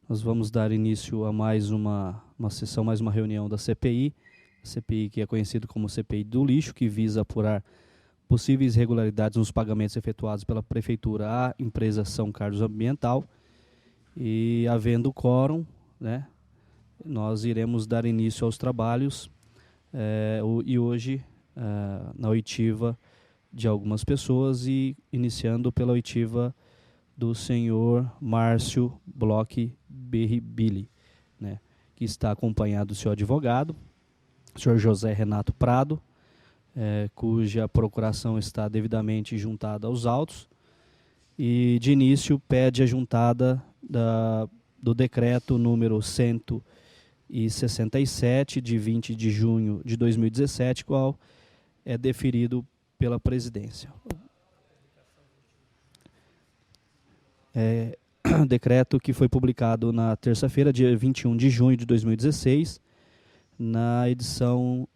Nós vamos dar início a mais uma sessão, mais uma reunião da CPI. A CPI que é conhecido como CPI do lixo, que visa apurar possíveis irregularidades nos pagamentos efetuados pela Prefeitura à empresa São Carlos Ambiental. E havendo quórum, né, nós iremos dar início aos trabalhos e hoje na oitiva de algumas pessoas e iniciando pela oitiva do senhor Márcio Bloch Berribili, né, que está acompanhado do seu advogado, o senhor José Renato Prado, cuja procuração está devidamente juntada aos autos, e de início pede a juntada do decreto número 167, de 20 de junho de 2017, qual é deferido pela presidência. Decreto que foi publicado na terça-feira, dia 21 de junho de 2016, na edição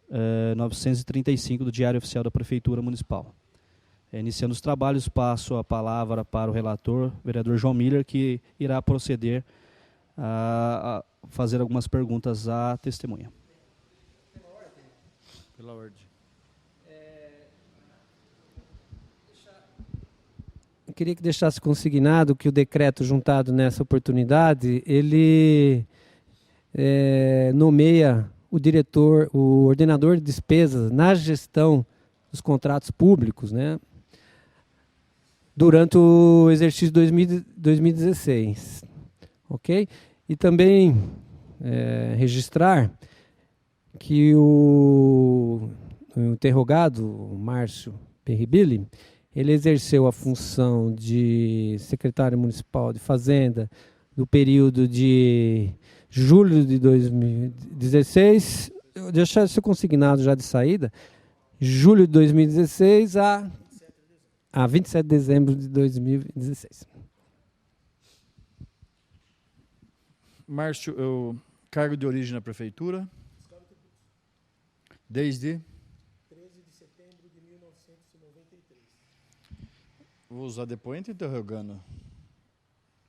935 do Diário Oficial da Prefeitura Municipal. Iniciando os trabalhos, passo a palavra para o relator, vereador João Miller, que irá proceder a fazer algumas perguntas à testemunha. Pela ordem. Eu queria que deixasse consignado que o decreto juntado nessa oportunidade, ele nomeia o diretor, o ordenador de despesas na gestão dos contratos públicos, né, durante o exercício 2016. Ok? E também registrar que o interrogado, o Márcio Berribili, ele exerceu a função de secretário municipal de Fazenda no período de julho de 2016, deixar isso consignado já de saída, julho de 2016 a 27 de dezembro de 2016. Márcio, cargo de origem na prefeitura? Desde? 13 de setembro de 1993. Vou usar depoente ou interrogando?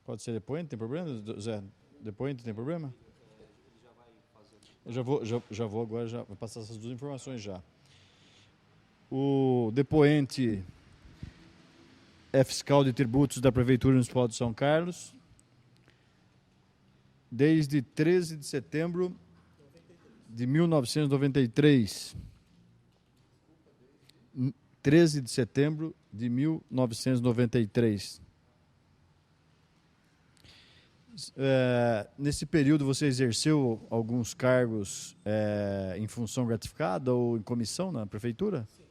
Pode ser depoente, tem problema, Zé? Depoente, tem problema? Eu já vou agora, já vou passar essas duas informações já. O depoente é fiscal de tributos da Prefeitura Municipal de São Carlos, desde 13 de setembro de 1993. 13 de setembro de 1993. Nesse período você exerceu alguns cargos em função gratificada ou em comissão na prefeitura? Sim.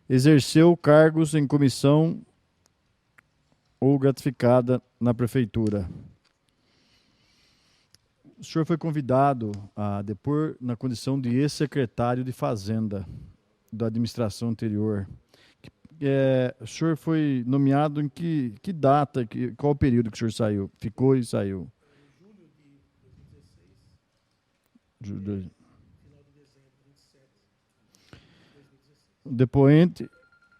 Exerceu cargos em comissão ou gratificada na prefeitura. O senhor foi convidado a depor na condição de ex-secretário de Fazenda da administração anterior. O senhor foi nomeado em que data, qual o período que o senhor saiu? Ficou e saiu? Em julho de 2016. Final de dezembro, 27 de 2016.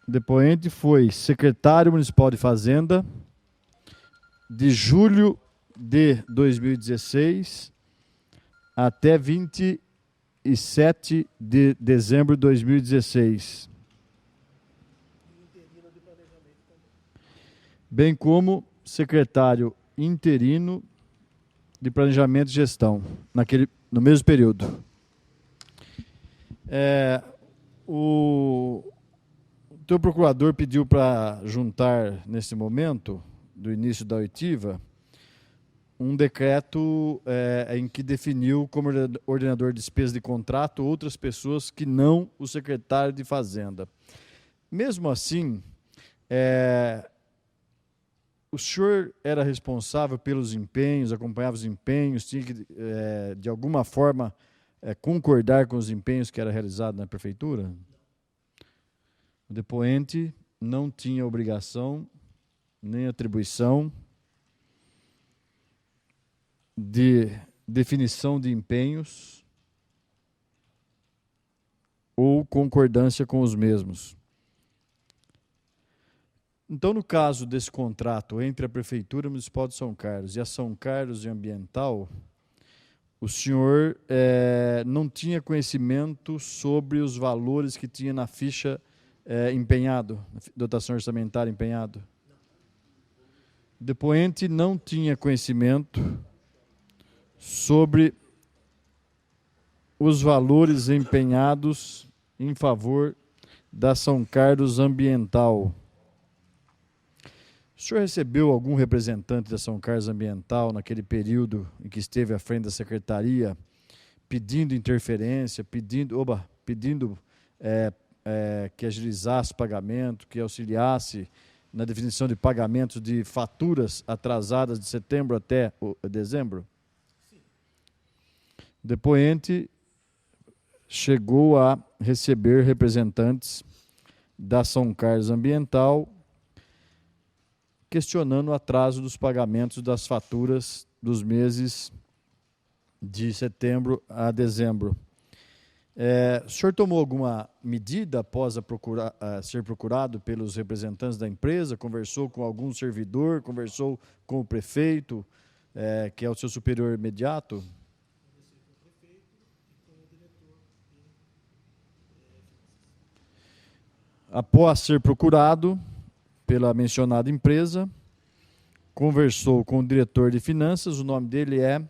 Depoente foi secretário municipal de Fazenda de julho de 2016 até 27 de dezembro de 2016. Interino de planejamento também. Bem como secretário interino de planejamento e gestão, no mesmo período. O teu procurador pediu para juntar, nesse momento, do início da oitiva, um decreto em que definiu como ordenador de despesas de contrato outras pessoas que não o secretário de Fazenda. Mesmo assim, o senhor era responsável pelos empenhos, acompanhava os empenhos, tinha que, de alguma forma, concordar com os empenhos que era realizado na prefeitura? O depoente não tinha obrigação nem atribuição de definição de empenhos ou concordância com os mesmos. Então, no caso desse contrato entre a Prefeitura Municipal de São Carlos e a São Carlos e Ambiental, o senhor não tinha conhecimento sobre os valores que tinha na ficha empenhado, na dotação orçamentária empenhado? O depoente não tinha conhecimento sobre os valores empenhados em favor da São Carlos Ambiental. O senhor recebeu algum representante da São Carlos Ambiental naquele período em que esteve à frente da secretaria, pedindo interferência, pedindo que agilizasse o pagamento, que auxiliasse na definição de pagamentos de faturas atrasadas de setembro até dezembro? Sim. O depoente chegou a receber representantes da São Carlos Ambiental questionando o atraso dos pagamentos das faturas dos meses de setembro a dezembro. O senhor tomou alguma medida após ser procurado pelos representantes da empresa? Conversou com algum servidor? Conversou com o prefeito, que é o seu superior imediato? Após ser procurado pela mencionada empresa, conversou com o diretor de finanças, o nome dele é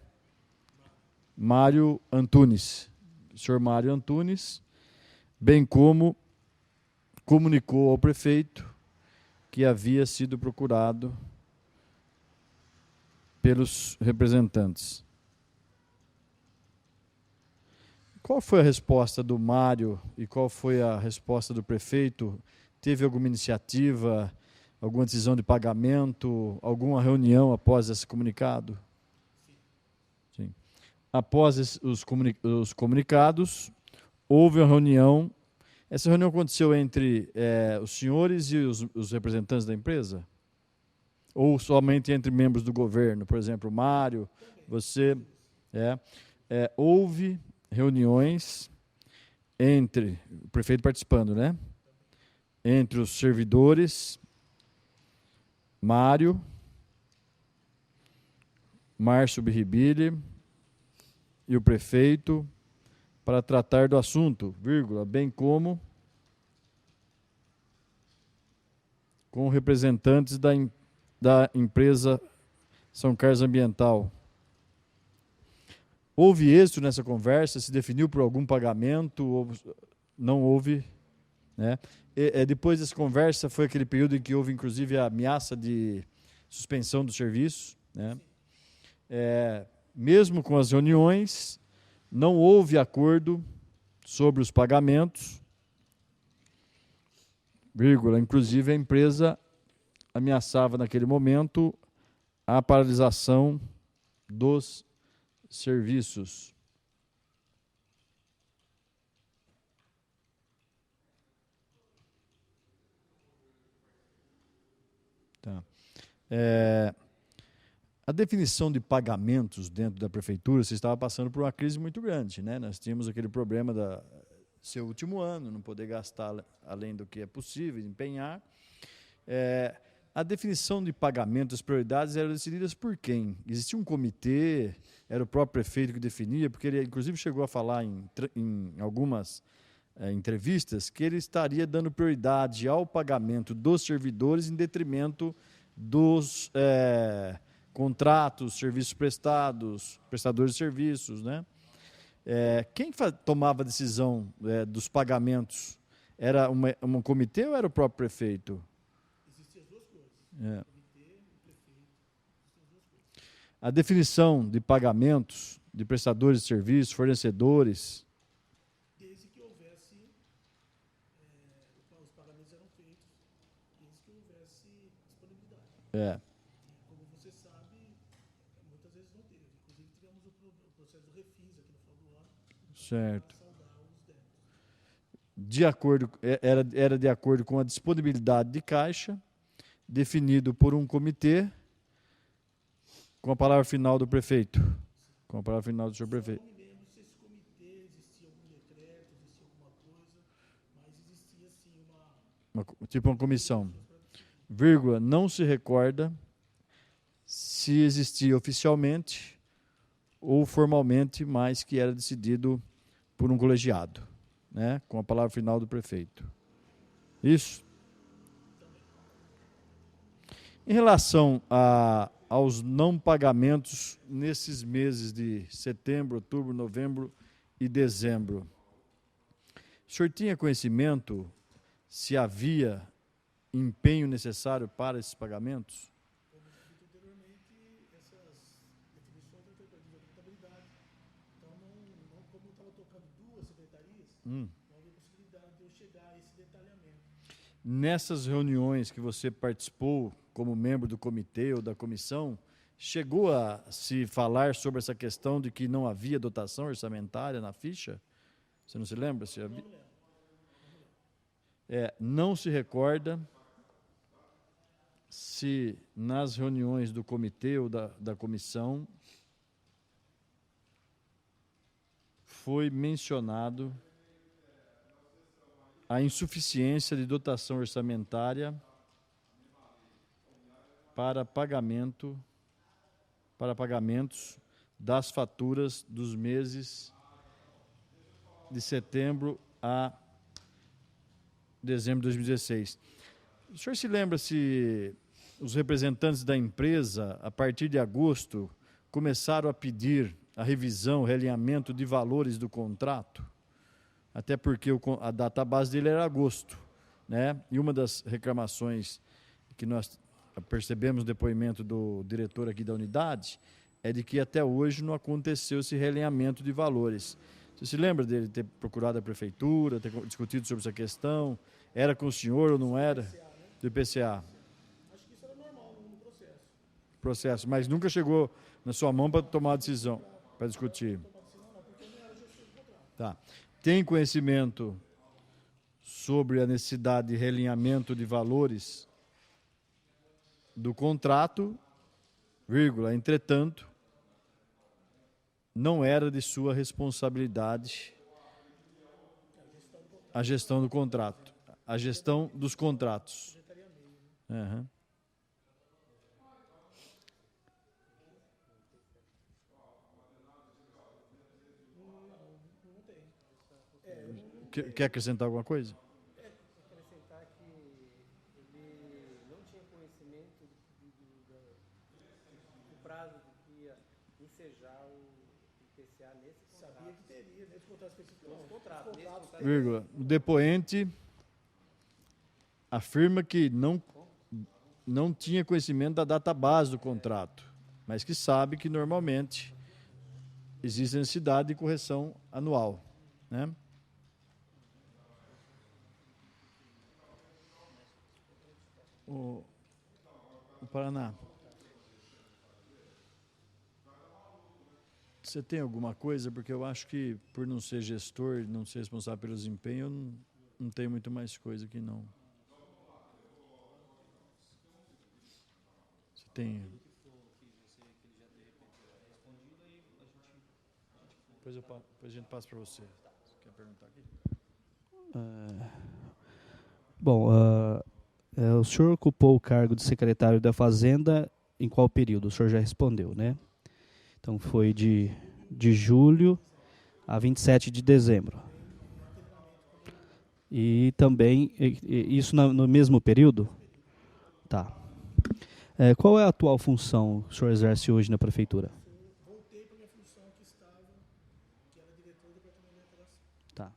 Mário Antunes. O senhor Mário Antunes, bem como comunicou ao prefeito que havia sido procurado pelos representantes. Qual foi a resposta do Mário e qual foi a resposta do prefeito? Teve alguma iniciativa, alguma decisão de pagamento, alguma reunião após esse comunicado? Sim. Após os comunicados, houve uma reunião. Essa reunião aconteceu entre os senhores e os representantes da empresa? Ou somente entre membros do governo? Por exemplo, Mário, você... houve reuniões entre... O prefeito participando, né? Entre os servidores, Mário, Márcio Birribili e o prefeito, para tratar do assunto, bem como com representantes da empresa São Carlos Ambiental. Houve êxito nessa conversa? Se definiu por algum pagamento? Não houve, né? Depois dessa conversa, foi aquele período em que houve, inclusive, a ameaça de suspensão do serviço, né? Mesmo com as reuniões, não houve acordo sobre os pagamentos, inclusive a empresa ameaçava, naquele momento, a paralisação dos serviços. Tá. A definição de pagamentos dentro da prefeitura, você estava passando por uma crise muito grande, né? Nós tínhamos aquele problema da seu último ano, não poder gastar além do que é possível, empenhar. A definição de pagamentos, as prioridades eram decididas por quem? Existia um comitê, era o próprio prefeito que definia, porque ele, inclusive, chegou a falar em algumas entrevistas que ele estaria dando prioridade ao pagamento dos servidores em detrimento dos contratos, serviços prestados, prestadores de serviços, né? Quem tomava a decisão dos pagamentos? Era um comitê ou era o próprio prefeito? Existiam as duas coisas. Comitê, prefeito, existiam as duas coisas. A definição de pagamentos de prestadores de serviços, fornecedores. Desde que houvesse, os pagamentos eram feitos, desde que houvesse disponibilidade. Como você sabe, muitas vezes não teve. Inclusive, tivemos o processo do refis aqui no final do ano. Certo. Para saldar os débitos. Era de acordo com a disponibilidade de caixa, definido por um comitê, com a palavra final do prefeito. Com a palavra final do senhor prefeito. Eu não me lembro se esse comitê existia algum decreto, existia alguma coisa, mas existia sim Tipo uma comissão. vírgula, não se recorda se existia oficialmente ou formalmente, mas que era decidido por um colegiado, né, com a palavra final do prefeito. Isso. Em relação aos não pagamentos nesses meses de setembro, outubro, novembro e dezembro, o senhor tinha conhecimento se havia empenho necessário para esses pagamentos? Como dito anteriormente, essas definições da Secretaria de Contabilidade. Então, como eu estava tocando duas secretarias, não havia possibilidade de eu chegar a esse detalhamento. Nessas reuniões que você participou como membro do comitê ou da comissão, chegou a se falar sobre essa questão de que não havia dotação orçamentária na ficha? Você não se lembra? Se havia? Não se recorda se nas reuniões do comitê ou da comissão foi mencionado a insuficiência de dotação orçamentária para pagamentos das faturas dos meses de setembro a dezembro de 2016. O senhor se lembra se os representantes da empresa, a partir de agosto, começaram a pedir a revisão, o realinhamento de valores do contrato? Até porque a database dele era agosto, né? E uma das reclamações que nós percebemos no depoimento do diretor aqui da unidade é de que até hoje não aconteceu esse realinhamento de valores. Você se lembra dele ter procurado a prefeitura, ter discutido sobre essa questão? Era com o senhor ou não era? Do IPCA. Acho que isso era normal no processo. Processo, mas nunca chegou na sua mão para tomar a decisão, para discutir. Tá. Tem conhecimento sobre a necessidade de realinhamento de valores do contrato, vírgula, entretanto, não era de sua responsabilidade a gestão do contrato, a gestão dos contratos. Uhum. Quer acrescentar alguma coisa? Acrescentar que ele não tinha conhecimento do prazo de que ia ensejar o IPCA nesse contrato. Sabia que teria, nesse contrato específico. Nesse contrato. Vírgula. O depoente afirma que não tinha conhecimento da data base do contrato, mas que sabe que normalmente existe necessidade de correção anual, né? O Paraná, você tem alguma coisa? Porque eu acho que, por não ser gestor, não ser responsável pelo desempenho, eu não tenho muito mais coisa que não. Você tem? Depois a gente passa para você. Você quer perguntar aqui? Bom, o senhor ocupou o cargo de secretário da Fazenda em qual período? O senhor já respondeu, né? Então foi de julho a 27 de dezembro. E também, isso no mesmo período? Tá. Qual é a atual função que o senhor exerce hoje na prefeitura? Voltei para a minha função que era diretor do departamento de arrecadação. Tá.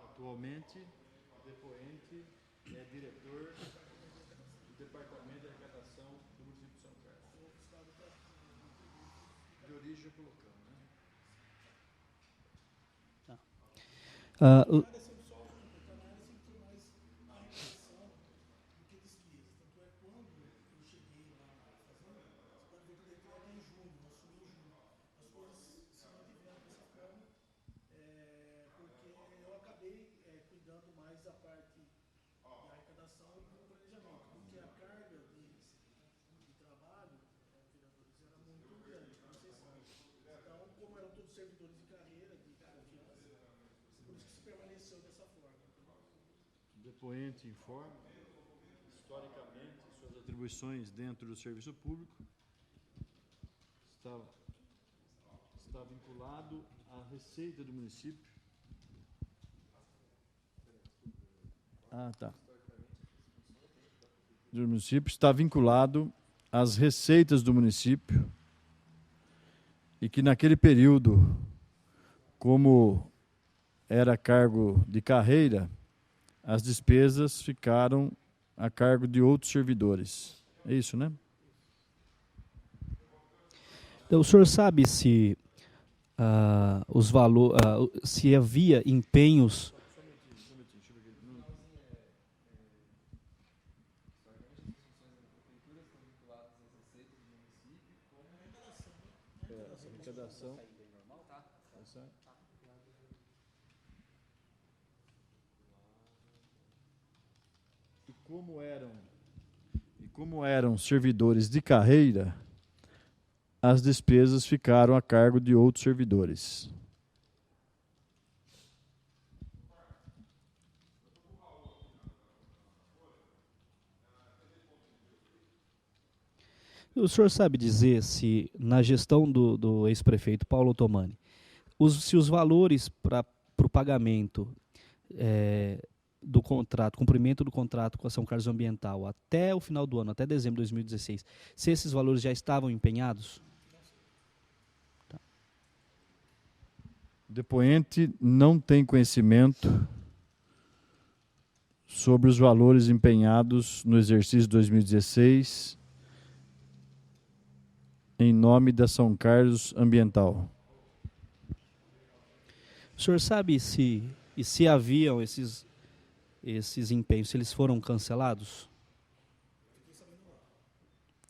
Atualmente, o depoente é diretor do departamento de arrecadação do município de São Carlos. De origem colocando, né? Tá. Cuidando mais da parte da arrecadação e do planejamento, porque a carga de trabalho, vereadores, era muito grande, não sei se sabe. Então, como eram todos servidores de carreira, de confiança, por isso que se permaneceu dessa forma. O depoente informa historicamente, suas atribuições dentro do serviço público está vinculado à receita do município. Do município está vinculado às receitas do município e que naquele período, como era cargo de carreira, as despesas ficaram a cargo de outros servidores. É isso, né? Então, o senhor sabe se se havia empenhos. E como eram servidores de carreira, as despesas ficaram a cargo de outros servidores. O senhor sabe dizer se, na gestão do ex-prefeito Paulo Otomani, se os valores para o pagamento do contrato, cumprimento do contrato com a São Carlos Ambiental até o final do ano, até dezembro de 2016, se esses valores já estavam empenhados? Tá. O depoente não tem conhecimento sobre os valores empenhados no exercício 2016 em nome da São Carlos Ambiental. O senhor sabe se haviam esses empenhos, se eles foram cancelados?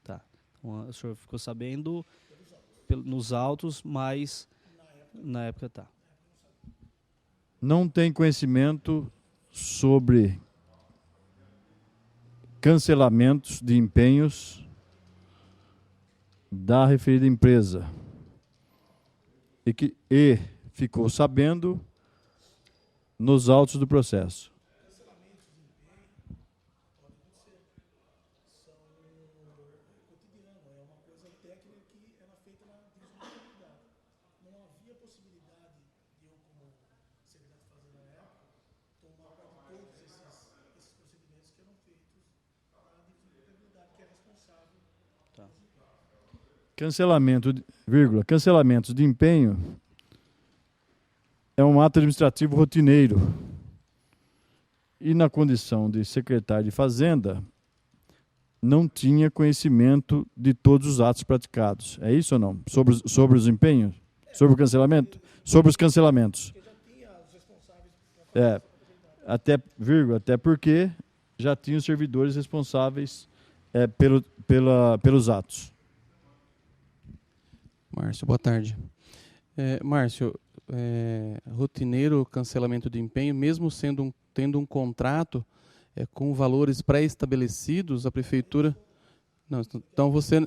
Tá. Então, o senhor ficou sabendo nos autos, mas na época tá. Não tem conhecimento sobre cancelamentos de empenhos da referida empresa e ficou sabendo nos autos do processo. Cancelamentos de empenho é um ato administrativo rotineiro. E na condição de secretário de Fazenda, não tinha conhecimento de todos os atos praticados. É isso ou não? Sobre os empenhos? Sobre o cancelamento? Sobre os cancelamentos. Até porque já tinha os servidores responsáveis pelos atos. Márcio, boa tarde. Márcio, rotineiro cancelamento de empenho, mesmo tendo um contrato com valores pré-estabelecidos, a prefeitura... Não,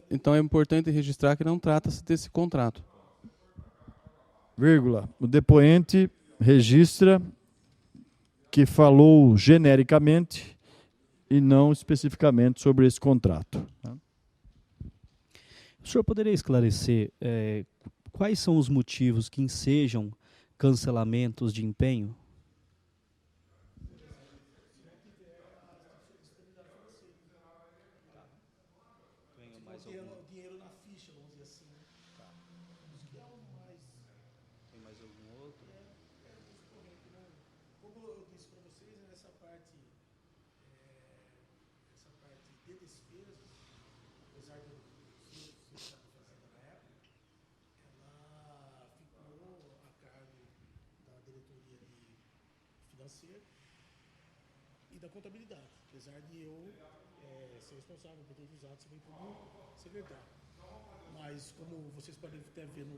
então é importante registrar que não trata-se desse contrato. O depoente registra que falou genericamente e não especificamente sobre esse contrato. O senhor poderia esclarecer quais são os motivos que ensejam cancelamentos de empenho? O dinheiro na ficha, vamos dizer assim. Tem mais algum outro? Como eu disse para vocês, essa parte de despesas, apesar de eu ser fazenda na época, ela ficou a cargo da diretoria financeira e da contabilidade, apesar de eu ser responsável por todos os atos também como secretário. Mas como vocês podem até ver no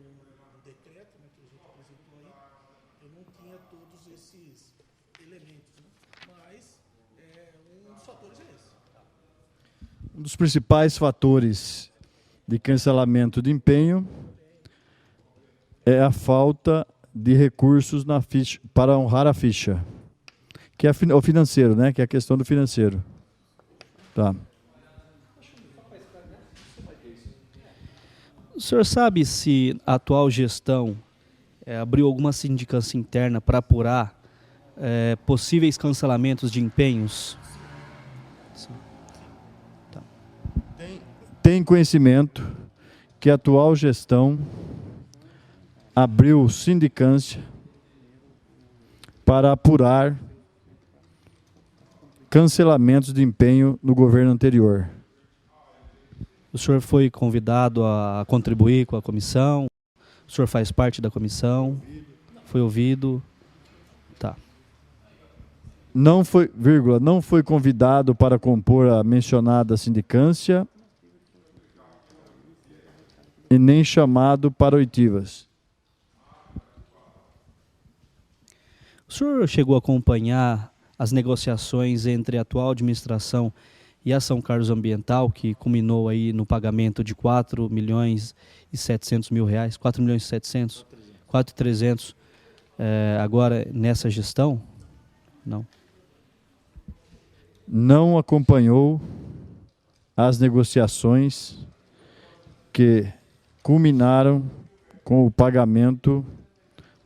decreto, né, que a gente apresentou aí, eu não tinha todos esses elementos, né? Mas um dos fatores é esse. Um dos principais fatores de cancelamento de empenho é a falta de recursos na ficha, para honrar a ficha, que é o financeiro, né? Que é a questão do financeiro. Tá. O senhor sabe se a atual gestão abriu alguma sindicância interna para apurar possíveis cancelamentos de empenhos? Tem conhecimento que a atual gestão abriu sindicância para apurar cancelamentos de empenho no governo anterior. O senhor foi convidado a contribuir com a comissão? O senhor faz parte da comissão? Foi ouvido? Tá. Não foi convidado para compor a mencionada sindicância e nem chamado para oitivas. O senhor chegou a acompanhar as negociações entre a atual administração e a São Carlos Ambiental, que culminou aí no pagamento de 4.700.000 reais, 4.700.000, 4.300.000, agora nessa gestão? Não. Não acompanhou as negociações que culminaram com o pagamento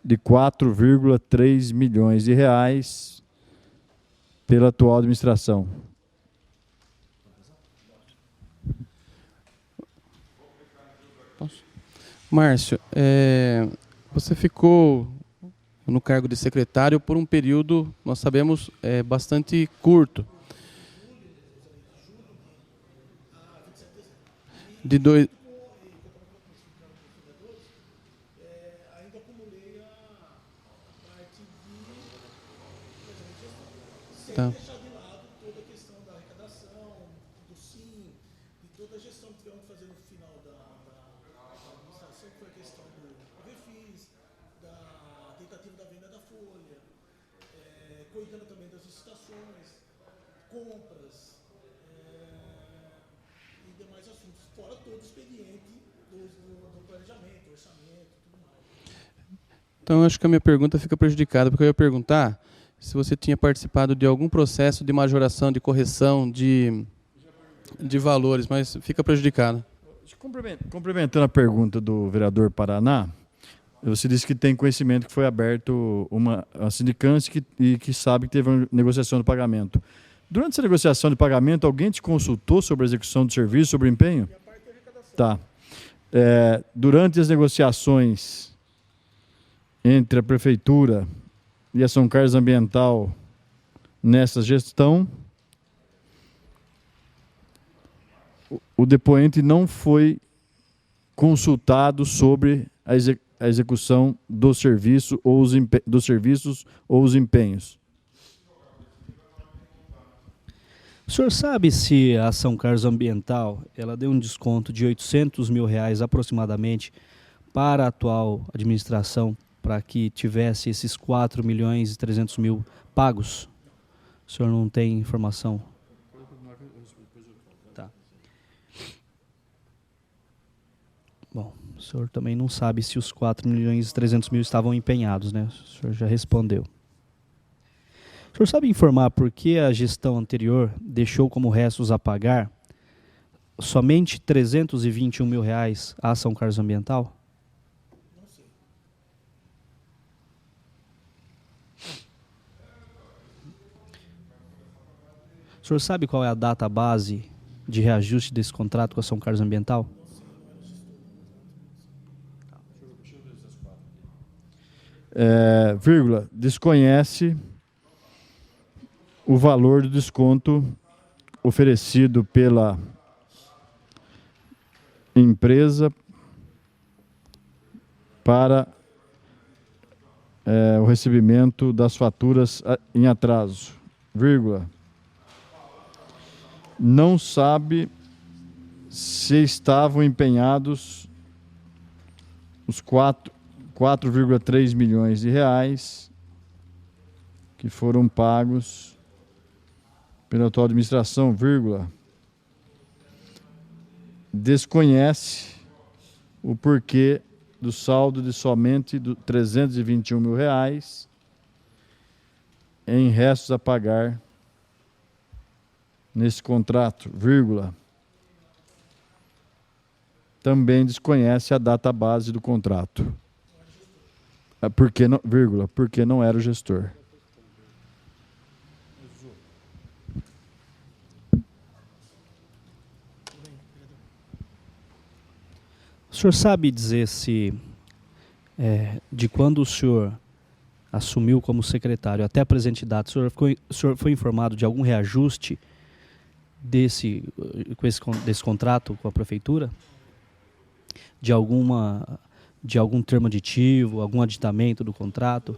de 4,3 milhões de reais pela atual administração. Márcio, você ficou no cargo de secretário por um período, nós sabemos, bastante curto. Ainda acumulei a parte de Tá. deixar de lado toda a questão da arrecadação, do SIM, e toda a gestão que tivemos que fazer no final da administração, que foi a questão do refis, da tentativa da venda da folha, cuidando também das licitações, compras e demais assuntos, fora todo o expediente do planejamento, orçamento e tudo mais. Então, eu acho que a minha pergunta fica prejudicada, porque eu ia perguntar se você tinha participado de algum processo de majoração, de correção de valores, mas fica prejudicado. Complementando a pergunta do vereador Paraná, você disse que tem conhecimento que foi aberto uma sindicância e que sabe que teve uma negociação de pagamento. Durante essa negociação de pagamento, alguém te consultou sobre a execução do serviço, sobre o empenho? Tá. Durante as negociações entre a Prefeitura e a São Carlos Ambiental nessa gestão, o depoente não foi consultado sobre a execução do serviço ou dos serviços ou os empenhos. O senhor sabe se a São Carlos Ambiental ela deu um desconto de 800 mil reais aproximadamente para a atual administração para que tivesse esses 4.300.000 pagos? O senhor não tem informação? Tá. Bom, o senhor também não sabe se os 4.300.000 estavam empenhados, né? O senhor já respondeu. O senhor sabe informar por que a gestão anterior deixou como restos a pagar somente 321 mil reais à São Carlos Ambiental? Não sei. O senhor sabe qual é a data base de reajuste desse contrato com a São Carlos Ambiental? Desconhece o valor do desconto oferecido pela empresa para o recebimento das faturas em atraso, não sabe se estavam empenhados os 4,3 milhões de reais que foram pagos pela atual administração, desconhece o porquê do saldo de somente 321 mil reais em restos a pagar nesse contrato, vírgula, também desconhece a data base do contrato. Porque não, vírgula, porque não era o gestor. O senhor sabe dizer se, de quando o senhor assumiu como secretário até a presente data, o senhor foi informado de algum reajuste desse contrato com a prefeitura? De algum termo aditivo, algum aditamento do contrato?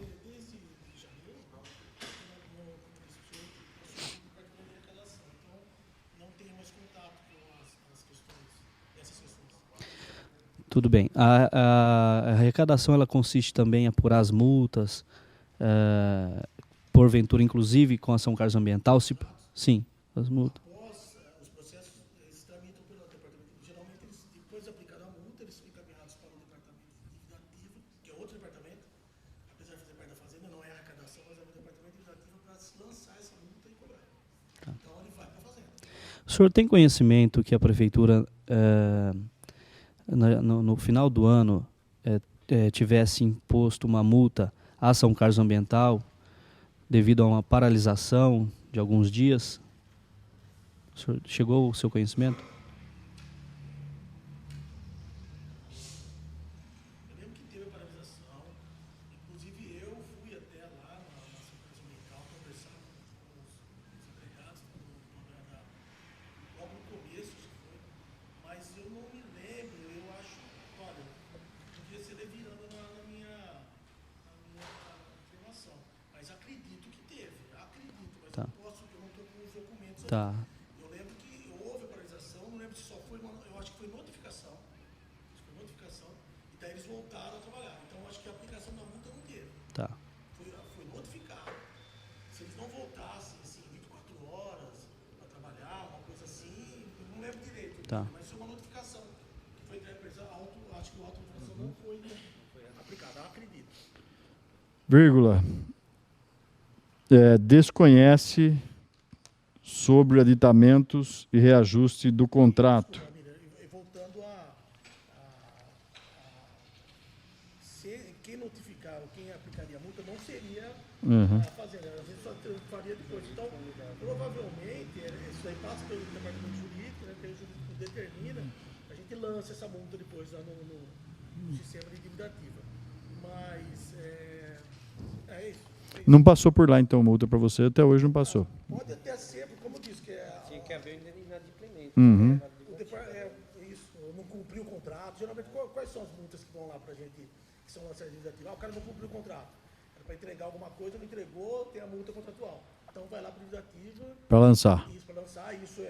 Tudo bem. A arrecadação ela consiste também em apurar as multas, porventura, inclusive com a São Carlos Ambiental? Sim, as multas. Os processos eles tramitam pelo departamento. Geralmente, depois de aplicada a multa, eles ficam encaminhados para o departamento legislativo, que é outro departamento, apesar de fazer parte da Fazenda, não é arrecadação, mas é o departamento legislativo para lançar essa multa e cobrar. Tá. Então, ele vai para a Fazenda. O senhor tem conhecimento que a prefeitura, no final do ano, tivesse imposto uma multa à São Carlos Ambiental devido a uma paralisação de alguns dias? O senhor chegou ao seu conhecimento? Eu lembro que teve a paralisação, inclusive eu fui até lá na São Carlos Ambiental conversar com os empregados, logo no começo, mas eu não me lembro, eu acho, olha, podia ser levirando na minha informação, mas acredito que teve, mas tá. eu não estou com os documentos aqui. Tá. Eu lembro que houve a paralisação, não lembro se só foi eu acho que foi notificação, e daí eles voltaram a trabalhar, então eu acho que a aplicação da multa não teve. Tá. Foi notificado. Se eles não voltassem assim, 24 horas para trabalhar, uma coisa assim, eu não lembro direito. Tá. Mas foi uma notificação. Que foi entregue para eles. Acho que o auto-infração não foi aplicada, acredito. Vírgula, desconhece sobre aditamentos e reajuste do contrato. E voltando quem notificava, quem aplicaria a multa não seria a Fazenda, a gente só faria depois. Então, provavelmente, isso aí passa pelo departamento jurídico, né, que o jurídico determina, a gente lança essa multa depois lá no sistema de dívida ativa. Mas, é isso. Não passou por lá, então, multa para você, até hoje não passou. Pode até ser, como eu disse, que Tinha que haver inadimplemento. Uhum. isso, não cumpriu o contrato. Geralmente, quais são as multas que vão lá pra gente, que são lançadas legislativas? O cara não cumpriu o contrato. Era para entregar alguma coisa, não entregou, tem a multa contratual. Então vai lá para o legislativo. Para lançar. Isso, para lançar. Isso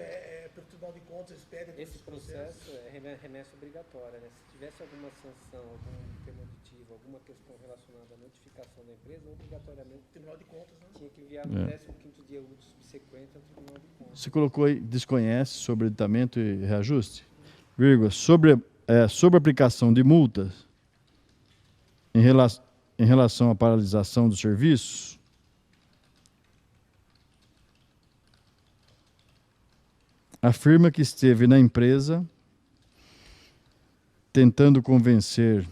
pelo Tribunal de Contas, eles pedem. Esse processo é remessa obrigatória, né? Se tivesse alguma sanção, algum termo aditivo, alguma questão relacionada à notificação da empresa, obrigatoriamente O Tribunal de Contas, né? tinha que enviar no 15º dia útil subsequente ao Tribunal de Contas. Você colocou aí, desconhece sobre aditamento e reajuste? Vírgula, sobre a aplicação de multas em relação à paralisação dos serviços, afirma que esteve na empresa tentando convencer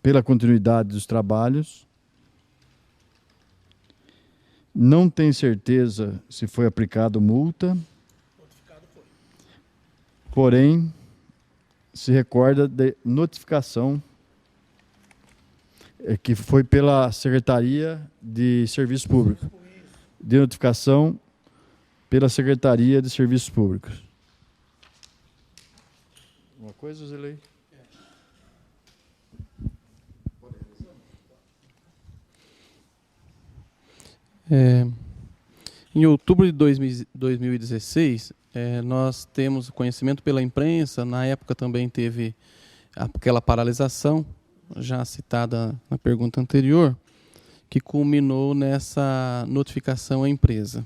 pela continuidade dos trabalhos, não tem certeza se foi aplicado multa, Notificado foi. porém se recorda de notificação que foi pela Secretaria de Serviços Públicos. De notificação pela Secretaria de Serviços Públicos. Uma coisa, Zilei? Em outubro de 2016, nós temos conhecimento pela imprensa, na época também teve aquela paralisação, já citada na pergunta anterior, que culminou nessa notificação à empresa.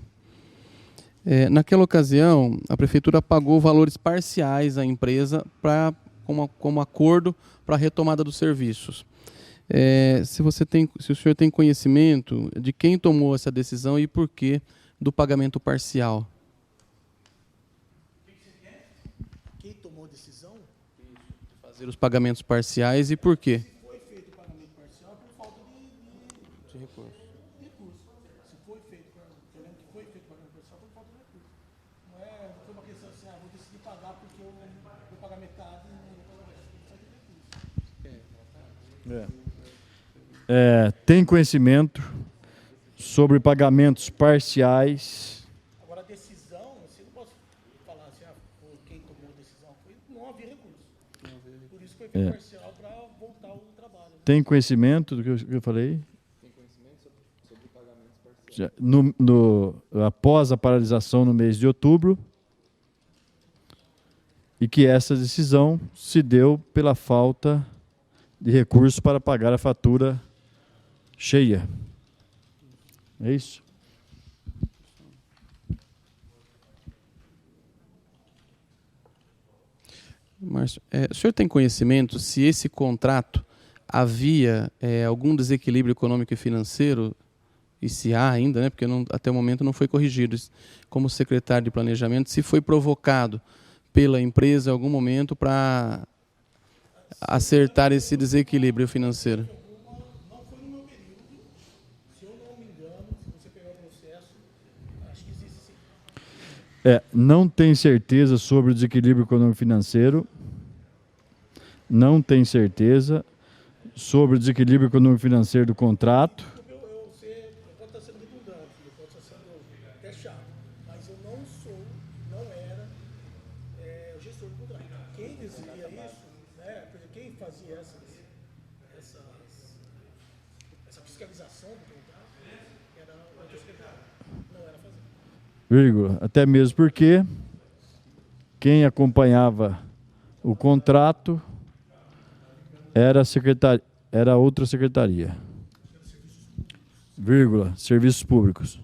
Naquela ocasião, a Prefeitura pagou valores parciais à empresa como acordo para a retomada dos serviços. se o senhor tem conhecimento de quem tomou essa decisão e por que do pagamento parcial. Quem tomou a decisão? De fazer os pagamentos parciais e por quê? Foi feito o pagamento parcial por falta de recurso. Se foi feito, eu lembro que foi feito o pagamento parcial por falta de recurso. Não foi uma questão assim, vou decidir pagar porque eu vou pagar metade e não vou pagar o resto. Tem conhecimento sobre pagamentos parciais. Agora, a decisão, você não pode falar assim, quem tomou a decisão não havia recurso. Por isso foi feito parcial para voltar ao trabalho. Tem conhecimento do que eu falei? Tem conhecimento sobre pagamentos parciais? Após a paralisação no mês de outubro, e que essa decisão se deu pela falta de recursos para pagar a fatura cheia. É isso? Márcio, o senhor tem conhecimento se esse contrato havia algum desequilíbrio econômico e financeiro, e se há ainda, né, porque até o momento não foi corrigido, como secretário de planejamento, se foi provocado pela empresa em algum momento para acertar esse desequilíbrio financeiro? Não foi no meu período. Se eu não me engano, se você pegar o processo, acho que existe sim. Não tem certeza sobre o desequilíbrio econômico-financeiro. Não tem certeza sobre o desequilíbrio econômico-financeiro do contrato. Eu posso estar sendo redundante, eu posso estar sendo até chato, mas eu não era o gestor do contrato. Quem decidia isso, né, por exemplo, quem fazia essa fiscalização do contrato era o outro secretário, não era fazer. Vírgula, até mesmo porque quem acompanhava o contrato era outra secretaria. Vírgula, serviços públicos.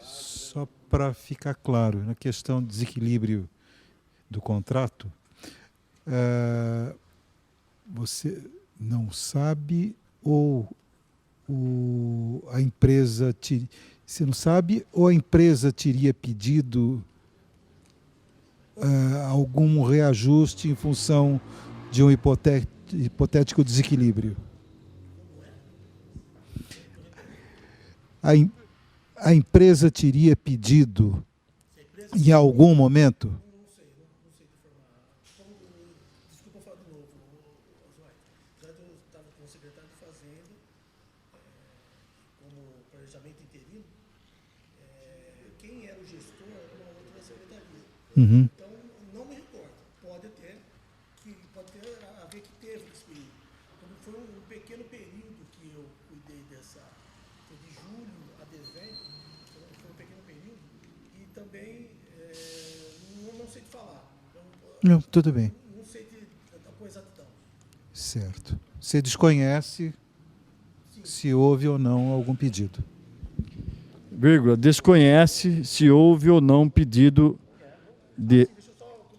Só para ficar claro, na questão de desequilíbrio do contrato, você não sabe ou a empresa você não sabe ou a empresa teria pedido algum reajuste em função de um hipotético desequilíbrio? A empresa teria pedido em algum momento? Não sei informar. Desculpa falar de novo, Oswaldo. Já eu estava com o secretário de Fazenda, como planejamento interino, quem era o gestor era uma outra secretaria. Uhum. Então, não me recordo. Pode ter a ver que teve esse período. Foi um pequeno período que eu cuidei foi de julho a dezembro, foi um pequeno período, e também não sei te falar. Não, tudo bem. Não sei com exatidão. Certo. Você desconhece se houve ou não algum pedido. Vírgula, desconhece se houve ou não pedido de... Deixa eu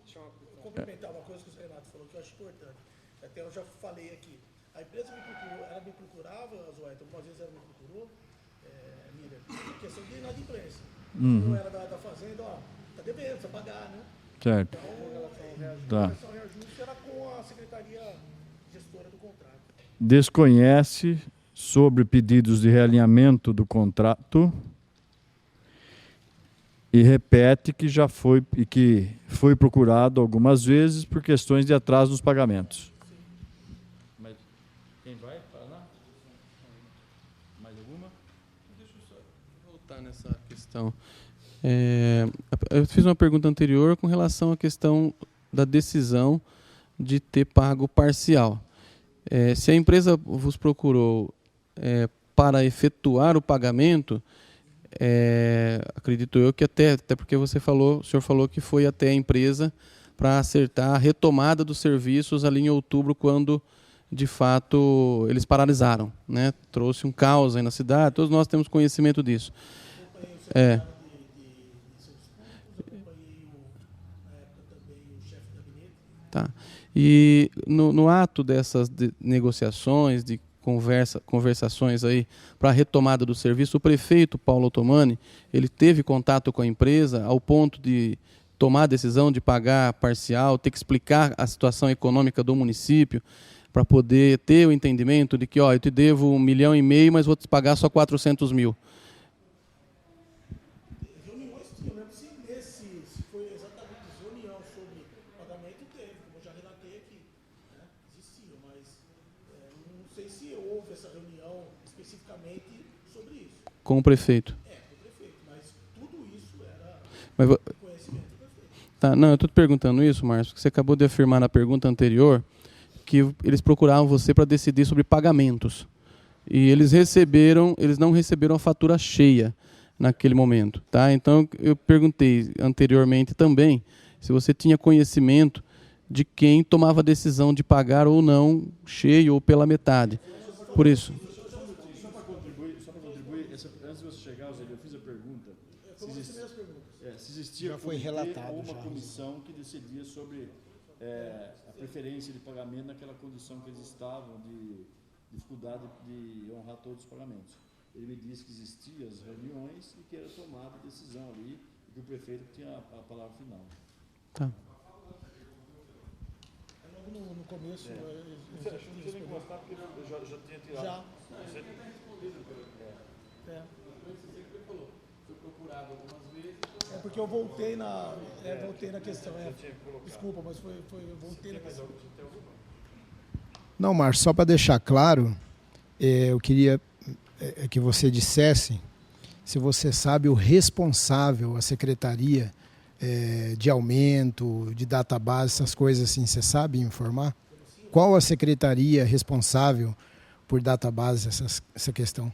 só complementar uma coisa que o Renato falou que eu acho importante. Até eu já falei aqui. A empresa ela me procurava, Zoé, algumas vezes ela me procurou, Mira, questão de inadimplência. Não era da Fazenda, tá devendo, precisa pagar, né? Certo. Então, a relação ao reajuste era com a secretaria gestora do contrato. Desconhece sobre pedidos de realinhamento do contrato e repete que já foi e que foi procurado algumas vezes por questões de atraso nos pagamentos. Mas quem vai falar? Mais alguma? Deixa eu só voltar nessa questão. Eu fiz uma pergunta anterior com relação à questão da decisão de ter pago parcial. Se a empresa vos procurou para efetuar o pagamento, acredito eu que até porque o senhor falou que foi até a empresa para acertar a retomada dos serviços ali em outubro, quando de fato eles paralisaram, né? Trouxe um caos aí na cidade, todos nós temos conhecimento disso. Tá. E no ato dessas negociações, de conversações aí para a retomada do serviço, o prefeito Paulo Otomani, ele teve contato com a empresa ao ponto de tomar a decisão de pagar parcial, ter que explicar a situação econômica do município, para poder ter o entendimento de que, eu te devo 1,5 milhão, mas vou te pagar só 400 mil. Reuniões tinham, eu lembro se foi exatamente reunião sobre pagamento, teve, como eu já relatei aqui, né? Existia, mas não sei se houve essa reunião especificamente sobre isso. Com o prefeito. Com o prefeito, mas tudo isso era Mas, conhecimento do prefeito. tá, não, eu estou te perguntando isso, Márcio, porque você acabou de afirmar na pergunta anterior que eles procuravam você para decidir sobre pagamentos. E eles não receberam a fatura cheia naquele momento, tá? Então eu perguntei anteriormente também se você tinha conhecimento de quem tomava a decisão de pagar ou não cheio ou pela metade. Por isso. Só para contribuir, antes de você chegar, Zé, eu fiz a pergunta. Se existia Já foi comitê relatado ou uma já. comissão que decidia sobre a preferência de pagamento naquela condição que eles estavam de dificuldade de honrar todos os pagamentos. Ele me disse que existiam as reuniões e que era tomada a decisão ali e que o prefeito tinha a palavra final. Tá. Logo no começo, Não precisa nem gostar porque eu já tinha tirado. já. É porque eu voltei na questão. Desculpa, mas eu voltei na questão. Não, Márcio, só para deixar claro, eu queria que você dissesse se você sabe o responsável, a secretaria de aumento, de database, essas coisas assim, você sabe informar? Qual a secretaria responsável por database, essa questão?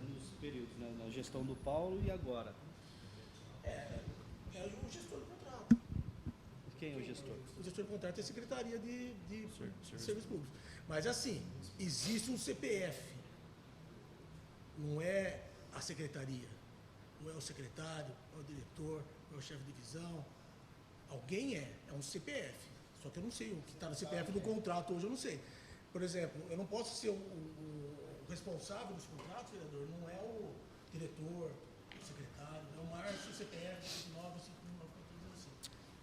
Nos períodos, né? Na gestão do Paulo e agora. É o gestor do contrato. Quem é o gestor? O gestor do contrato é a Secretaria de Serviços Públicos. Mas assim, existe um CPF. Não é a secretaria. Não é o secretário, não é o diretor, não é o chefe de divisão. Alguém é um CPF. Só que eu não sei o que está no CPF do contrato hoje, eu não sei. Por exemplo, eu não posso ser o responsável dos contratos, vereador, não é o diretor, o secretário, é o Márcio, o CPF, 59, 59, assim.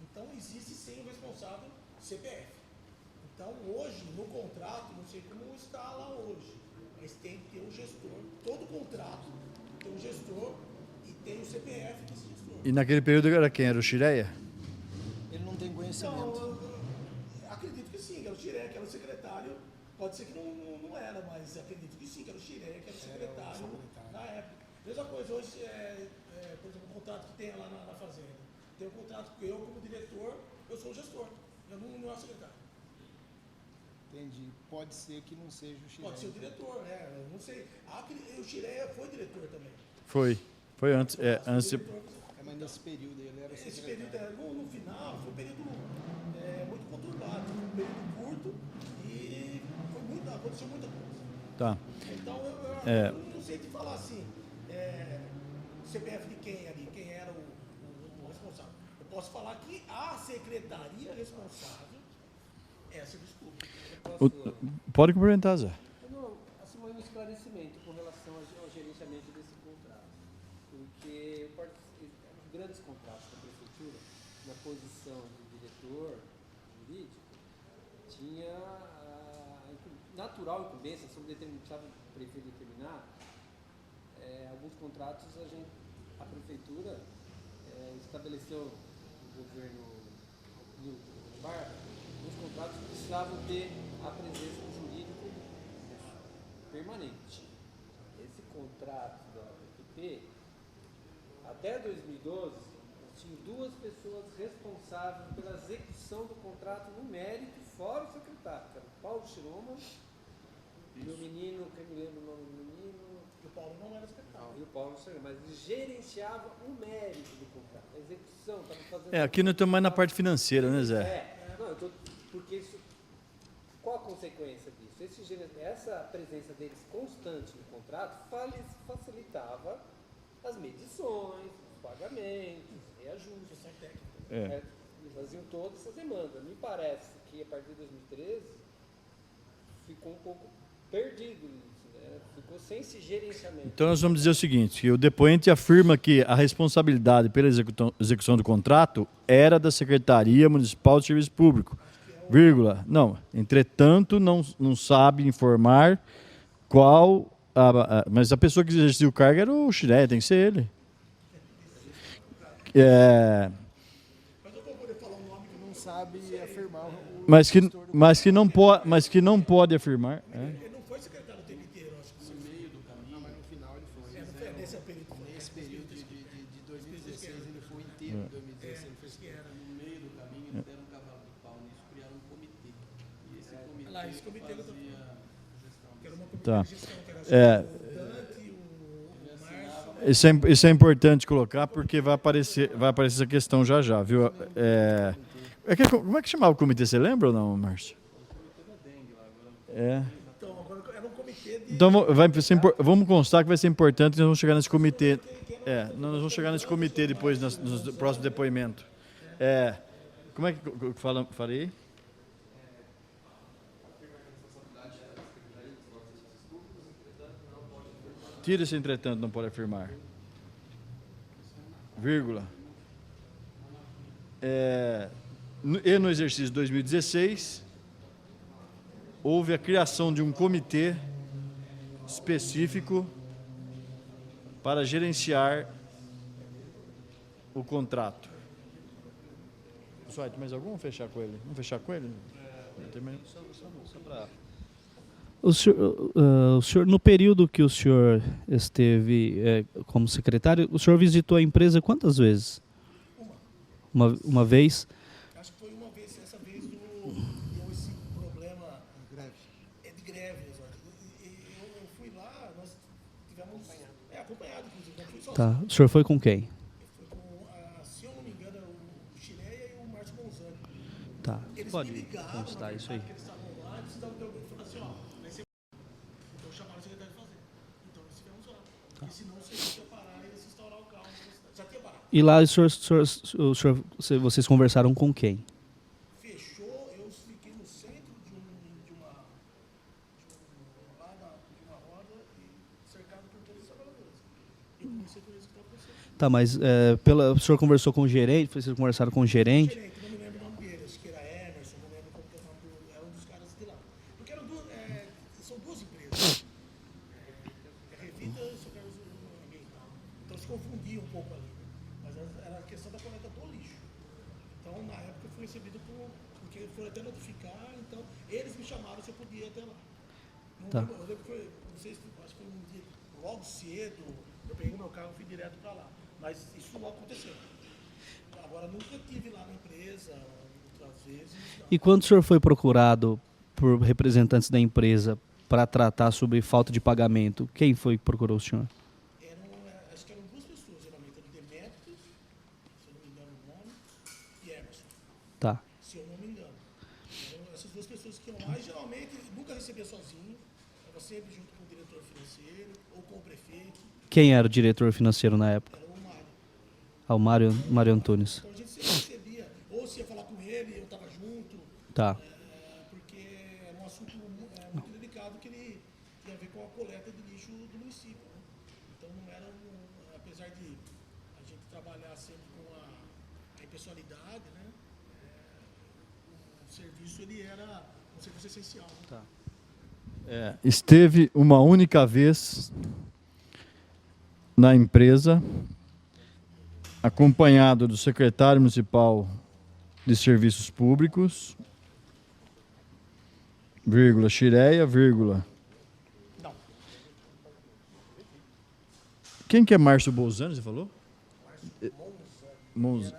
Então, existe sim o responsável CPF. Então, hoje, no contrato, não sei como está lá hoje, mas tem que ter um gestor. Todo contrato tem um gestor e tem o CPF desse gestor. E naquele período era quem? Era o Xireia? Ele não tem conhecimento. Não, acredito que sim, que era o Xiré, que era o secretário. Pode ser que não era, mas acredito que sim, que era o Xiré, que era o secretário na época. Mesma coisa, hoje, por exemplo, o contrato que tem lá na Fazenda. Tem um contrato que eu, como diretor, eu sou o gestor. Eu não é o secretário. Entendi. Pode ser que não seja o Xiré. Pode ser o diretor, né? Eu não sei. O Xiré foi diretor também. Foi antes. Antes Mas nesse período ele era Esse secretário. período, no final, foi um período muito conturbado. Foi um período curto e aconteceu muita coisa. tá. Então, eu não sei te falar assim, CPF de quem ali, quem era o responsável. Eu posso falar que a secretaria responsável é a Serviço Público. Pode cumprimentar, Zé. Não, assim, um esclarecimento com relação ao gerenciamento desse contrato. Porque os grandes contratos da prefeitura, na posição de diretor jurídico, tinha a natural incumbência sobre precisava o prefeito determinar. Alguns contratos a prefeitura estabeleceu no governo Barra, alguns contratos precisavam ter a presença do jurídico permanente. Esse contrato da PPP, até 2012, tinha 2 pessoas responsáveis pela execução do contrato no mérito, fora o secretário, que era o Paulo Chiroma, e o menino, que eu me lembro o nome do menino. E o Paulo não era secretário. E o Paulo não sei, mas ele gerenciava o mérito do contrato, a execução, estava fazendo. Aqui nós estamos mais na parte financeira, né, Zé? Porque isso, qual a consequência disso? Essa presença deles constante no contrato facilitava as medições, os pagamentos, reajustes. Eles faziam toda essa demanda. Me parece que a partir de 2013 ficou um pouco perdido isso, né? Ficou sem esse gerenciamento. Então nós vamos dizer o seguinte, que o depoente afirma que a responsabilidade pela execução do contrato era da Secretaria Municipal de Serviço Público, vírgula. Não, entretanto, não sabe informar qual... mas a pessoa que exercia o cargo era o Xireia, tem que ser ele. Mas eu vou poder falar um nome que não sabe afirmar Mas que não pode afirmar. Ele não foi secretário o tempo inteiro, acho que no meio do caminho. Não, mas no final ele foi. Nesse período. Nesse período de 2016 ele foi inteiro. Em 2016 ele fez que era. No meio do caminho, eles deram um cavalo de pau nisso, criaram um comitê. E esse comitê Lá, esse comitê fazia gestão. Que era uma comitê Tá. de gestão, que era o Dante, o Márcio. Isso é importante colocar porque vai aparecer essa questão já, viu? Como é que chamava o comitê? Você lembra ou não, Márcio? Então, agora era um comitê de. Então vamos constar que vai ser importante, nós vamos chegar nesse comitê. Nós vamos chegar nesse comitê depois, no próximo depoimento. Como é que eu farei? Tira esse entretanto, não pode afirmar. Vírgula. E no exercício de 2016, houve a criação de um comitê específico para gerenciar o contrato. Pessoal, tem mais algum? Vamos fechar com ele? Vamos fechar com ele? Só para... O senhor, no período que o senhor esteve como secretário, o senhor visitou a empresa quantas vezes? Uma vez? Acho que foi uma vez, essa vez deu esse problema de greve. Eu fui lá, nós tivemos acompanhado, inclusive, não fui sozinho. Tá. O senhor foi com quem? Foi com, se eu não me engano, o Xireia e o Márcio Monzani. Tá. Eles Pode me ligaram, constar isso aí. que eles estavam lá, eles precisavam de alguém que falasse, então chamaram o secretário de fazer. Então nós tivemos lá. Porque senão o serviço ia parar e ia se instaurar o caos. Já tinha parado. E lá vocês conversaram com quem? Fechou, eu fiquei no centro de uma roda e cercado por todos os trabalhadores. Eu comecei com isso que estava acontecendo. Tá, mas o senhor conversou com o gerente? Vocês conversaram com o gerente? Gerente, não me lembro o nome dele, acho que era Emerson, não lembro como que é o nome era um dos caras de lá. Porque são duas empresas. A Revita e o Socorro Ambiental. Então se confundia um pouco ali. Mas era a questão da coleta do lixo. Então na época eu fui recebido porque foram até notificar, então eles me chamaram se eu podia ir até lá. Tá. Eu lembro que foi, não sei se acho que foi um dia logo cedo, eu peguei meu carro e fui direto para lá. Mas isso logo aconteceu. Agora nunca tive lá na empresa, outras vezes. Não. E quando o senhor foi procurado por representantes da empresa para tratar sobre falta de pagamento, quem foi que procurou o senhor? Acho que eram duas pessoas, geralmente. Era o Demetrios, se eu não me engano o nome, e Emerson, Tá. se eu não me engano. Eram essas duas pessoas que iam lá e geralmente nunca recebia sozinho, estava sempre junto com o diretor financeiro ou com o prefeito, Quem era o diretor financeiro na época? era o Mário. Ah, o Mário Antunes. Então a gente sempre recebia, ou se ia falar com ele, eu estava junto, Tá. porque era um assunto muito delicado que ele tinha a ver com a coleta de lixo do município. Né? Então não era, apesar de a gente trabalhar sempre com a impessoalidade, né? O serviço ele era um serviço essencial. Né? Tá. Esteve uma única vez na empresa, acompanhado do secretário municipal de Serviços Públicos, vírgula, Xireia, vírgula. Não. Quem que é Márcio Bolzano, você falou? Monzani.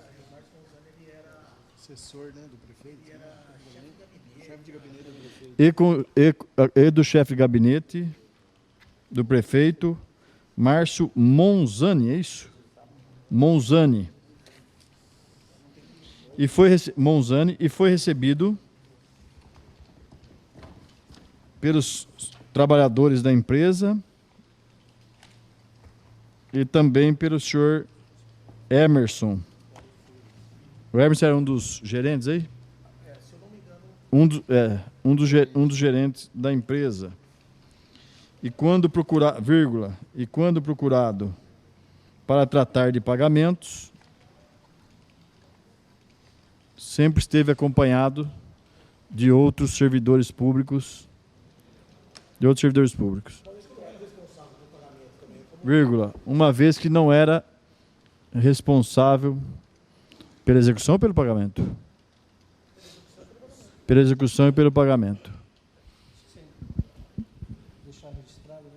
Assessor, né, do prefeito. Chefe de gabinete do prefeito. E do chefe de gabinete do prefeito, Márcio Monzani, é isso? Monzani. E foi recebido pelos trabalhadores da empresa e também pelo senhor Emerson. O Emerson era um dos gerentes aí? Se eu não me engano, Um dos gerentes da empresa. E quando procurado para tratar de pagamentos, sempre esteve acompanhado de outros servidores públicos. Vírgula, uma vez que não era responsável pela execução ou pelo pagamento? Pela execução e pelo pagamento. Deixar registrado, né?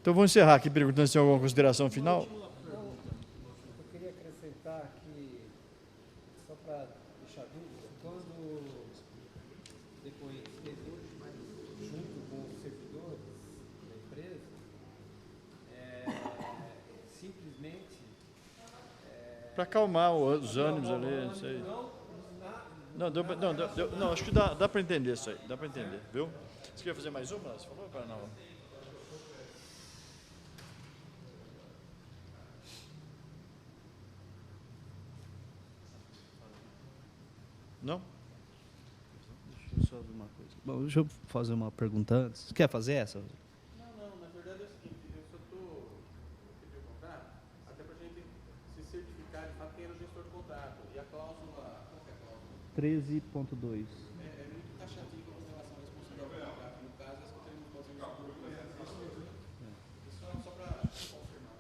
Então vou encerrar aqui perguntando se tem alguma consideração final. Eu queria acrescentar que, só para deixar dúvida, quando o depoente esteve junto com os servidores da empresa, simplesmente Para acalmar os ânimos ali, isso aí. Não, acho que dá para entender isso aí, dá para entender, viu? Você quer fazer mais uma? Você falou para não? Não? Deixa eu só ver uma coisa. Bom, deixa eu fazer uma pergunta antes. Quer fazer essa? Não, na verdade é o seguinte, eu só estou pedindo o contrato, até para a gente se certificar de fato quem era o gestor do contrato. E a cláusula, qual que é a cláusula? 13.2. É muito taxativa com relação à responsabilidade do contrato. No caso, as coisas não podem ser só para confirmar.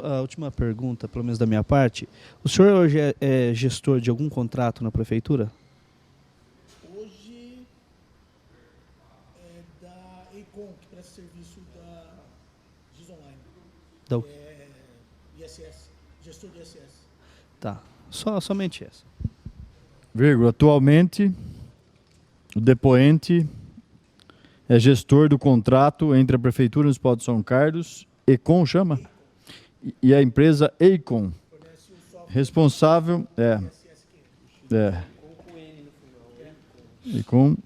A última pergunta, pelo menos da minha parte. O senhor hoje é gestor de algum contrato na prefeitura? hoje é da EICOM, que presta serviço da GIS Online. Da- ISS, gestor de ISS. Tá. Somente essa. Vírgula, atualmente, o depoente é gestor do contrato entre a Prefeitura Municipal de São Carlos, EICOM chama? E a empresa EICOM, responsável, EICOM,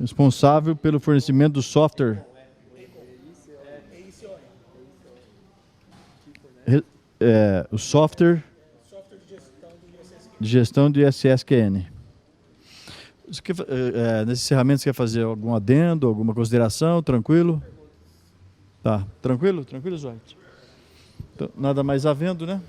responsável pelo fornecimento do software, o software de gestão do ISSQN. Nesse encerramento, você quer fazer algum adendo, alguma consideração? Tranquilo? Tá. Tranquilo? Tranquilo, Zoite? Então, nada mais havendo, né?